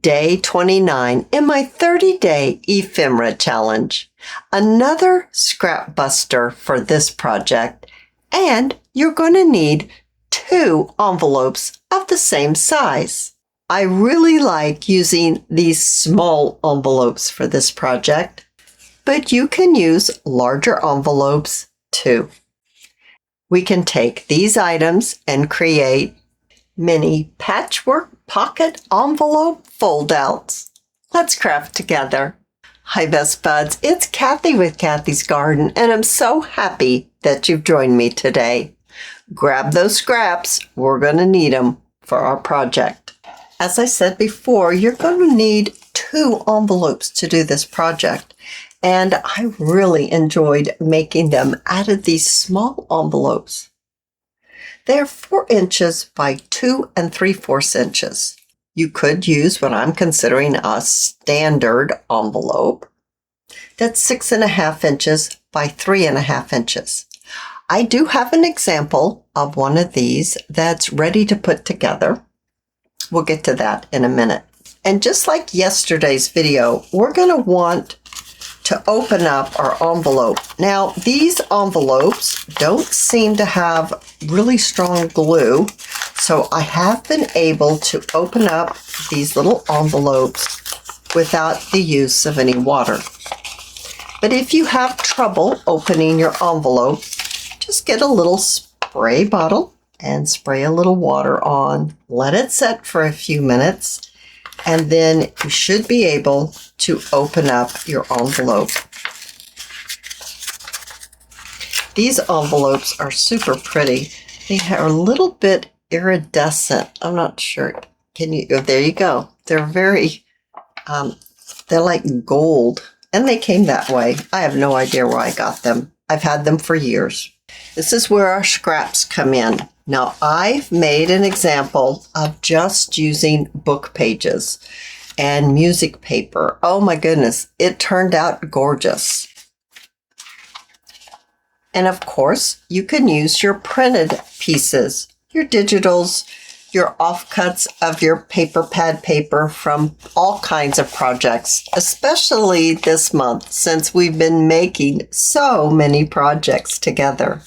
day 29 in my 30-day ephemera challenge. Another scrap buster for this project, and you're going to need 2 envelopes of the same size. I really like using these small envelopes for this project, but you can use larger envelopes too. We can take these items and create mini patchwork pocket envelope fold-outs. Let's craft together. Hi, best buds. It's Cathy with Cathy's Garden, and I'm so happy that you've joined me today. Grab those scraps. We're going to need them for our project. As I said before, you're going to need 2 envelopes to do this project, and I really enjoyed making them out of these small envelopes. They're 4 inches by 2 3/4 inches. You could use what I'm considering a standard envelope. That's 6.5 inches by 3.5 inches. I do have an example of one of these that's ready to put together. We'll get to that in a minute. And just like yesterday's video, we're going to want to open up our envelope. Now, these envelopes don't seem to have really strong glue, so I have been able to open up these little envelopes without the use of any water. But if you have trouble opening your envelope, just get a little spray bottle and spray a little water on. Let it set for a few minutes, and then you should be able to open up your envelope. These envelopes are super pretty. They are a little bit iridescent. I'm not sure. Can you? Oh, there you go. They're very, they're like gold, and they came that way. I have no idea where I got them. I've had them for years. This is where our scraps come in. Now, I've made an example of just using book pages and music paper. Oh my goodness, it turned out gorgeous. And of course, you can use your printed pieces, your digitals, your offcuts of your paper pad paper from all kinds of projects, especially this month since we've been making so many projects together.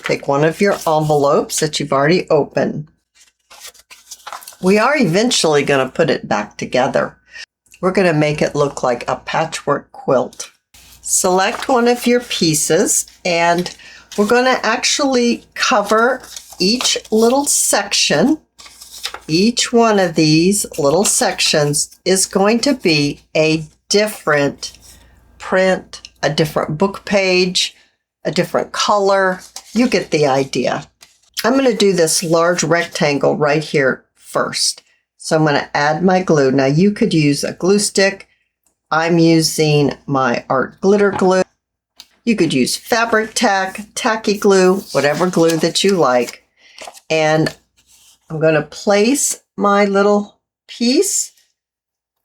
Take one of your envelopes that you've already opened. We are eventually going to put it back together. We're going to make it look like a patchwork quilt. Select one of your pieces, and we're going to actually cover each little section. Each one of these little sections is going to be a different print, a different book page, a different color. You get the idea. I'm going to do this large rectangle right here first. So I'm going to add my glue. Now you could use a glue stick. I'm using my art glitter glue. You could use fabric tack, tacky glue, whatever glue that you like. And I'm going to place my little piece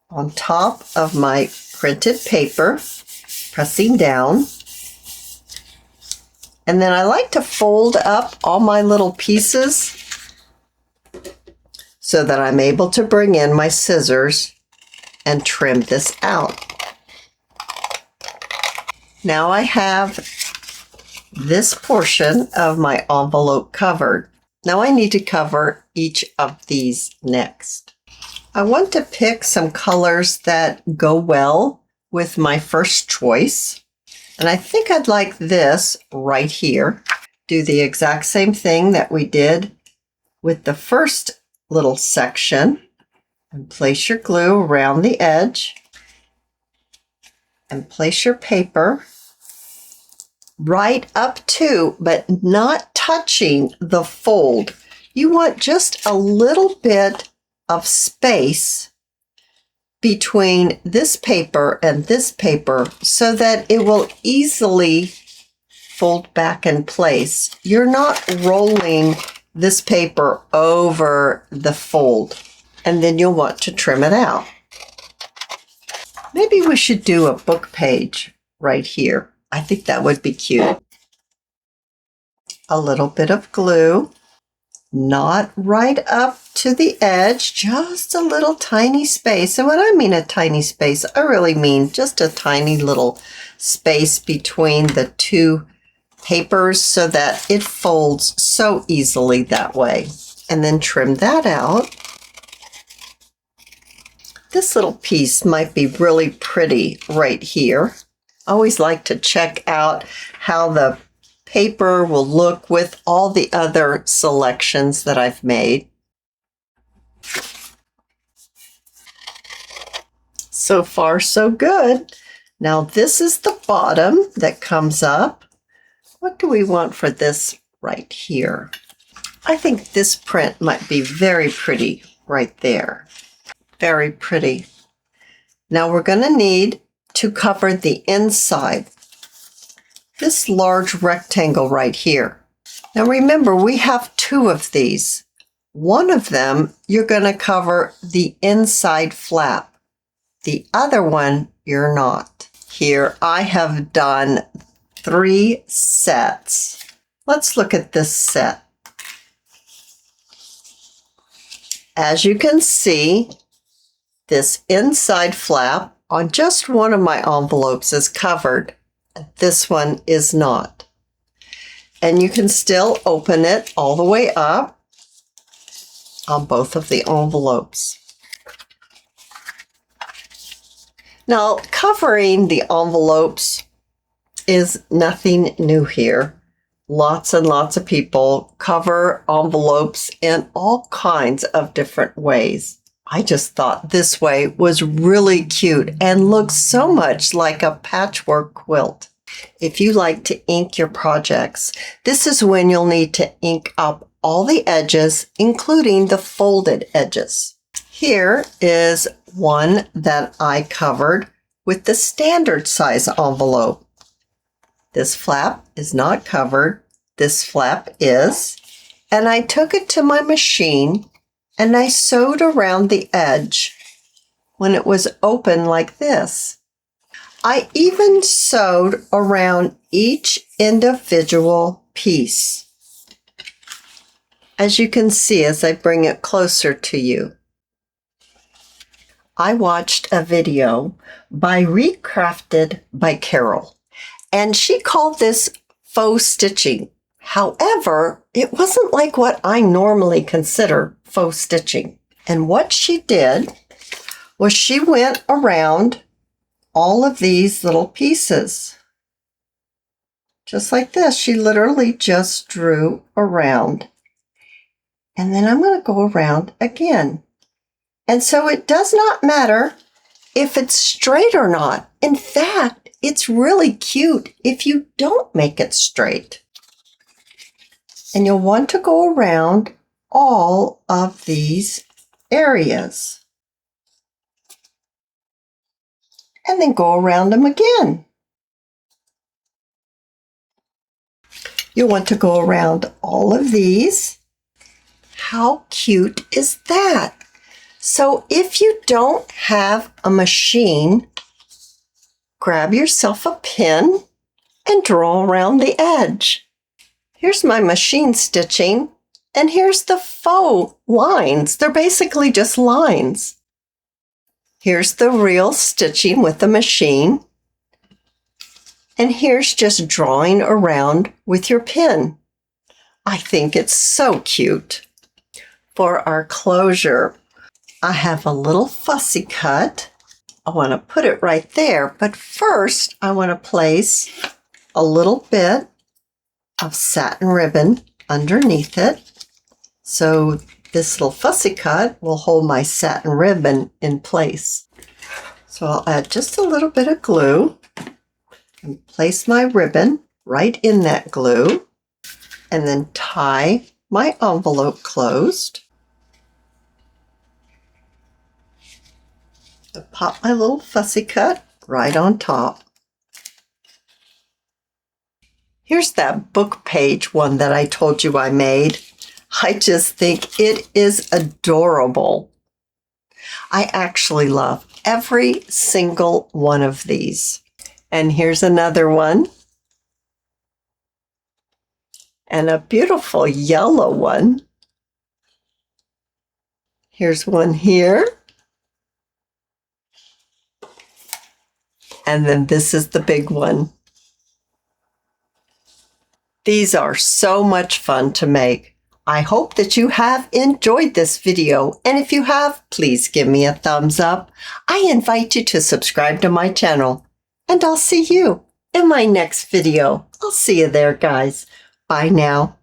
on top of my printed paper, pressing down. And then I like to fold up all my little pieces so that I'm able to bring in my scissors and trim this out. Now I have this portion of my envelope covered. Now I need to cover each of these next. I want to pick some colors that go well with my first choice. And I think I'd like this right here. Do the exact same thing that we did with the first little section. And place your glue around the edge. And place your paper right up to, but not touching the fold. You want just a little bit of space between this paper and this paper so that it will easily fold back in place. You're not rolling this paper over the fold, and then you'll want to trim it out. Maybe we should do a book page right here. I think that would be cute. A little bit of glue. Not right up to the edge, just a little tiny space. And when I mean a tiny space, I really mean just a tiny little space between the two papers so that it folds so easily that way. And then trim that out. This little piece might be really pretty right here. I always like to check out how the paper will look with all the other selections that I've made. So far, so good. Now this is the bottom that comes up. What do we want for this right here? I think this print might be very pretty right there. Very pretty. Now we're going to need to cover the inside. This large rectangle right here. Now remember, we have two of these. One of them, you're going to cover the inside flap. The other one, you're not. Here, I have done 3 sets. Let's look at this set. As you can see, this inside flap on just one of my envelopes is covered. This one is not. And you can still open it all the way up on both of the envelopes. Now, covering the envelopes is nothing new here. Lots and lots of people cover envelopes in all kinds of different ways. I just thought this way was really cute and looks so much like a patchwork quilt. If you like to ink your projects, this is when you'll need to ink up all the edges, including the folded edges. Here is one that I covered with the standard size envelope. This flap is not covered. This flap is. And I took it to my machine and I sewed around the edge when it was open like this. I even sewed around each individual piece. As you can see as I bring it closer to you. I watched a video by Recrafted by Carol, and she called this faux stitching. However, it wasn't like what I normally consider faux stitching. And what she did was she went around all of these little pieces. Just like this. She literally just drew around. And then I'm going to go around again. And so it does not matter if it's straight or not. In fact, it's really cute if you don't make it straight. And you'll want to go around all of these areas. And then go around them again. You'll want to go around all of these. How cute is that? So if you don't have a machine, grab yourself a pin and draw around the edge. Here's my machine stitching, and here's the faux lines. They're basically just lines. Here's the real stitching with the machine. And here's just drawing around with your pin. I think it's so cute. For our closure, I have a little fussy cut. I want to put it right there, but first I want to place a little bit of satin ribbon underneath it. So this little fussy cut will hold my satin ribbon in place. So I'll add just a little bit of glue and place my ribbon right in that glue and then tie my envelope closed. I'll pop my little fussy cut right on top. Here's that book page one that I told you I made. I just think it is adorable. I actually love every single one of these. And here's another one. And a beautiful yellow one. Here's one here. And then this is the big one. These are so much fun to make. I hope that you have enjoyed this video, and if you have, please give me a thumbs up. I invite you to subscribe to my channel, and I'll see you in my next video. I'll see you there, guys. Bye now.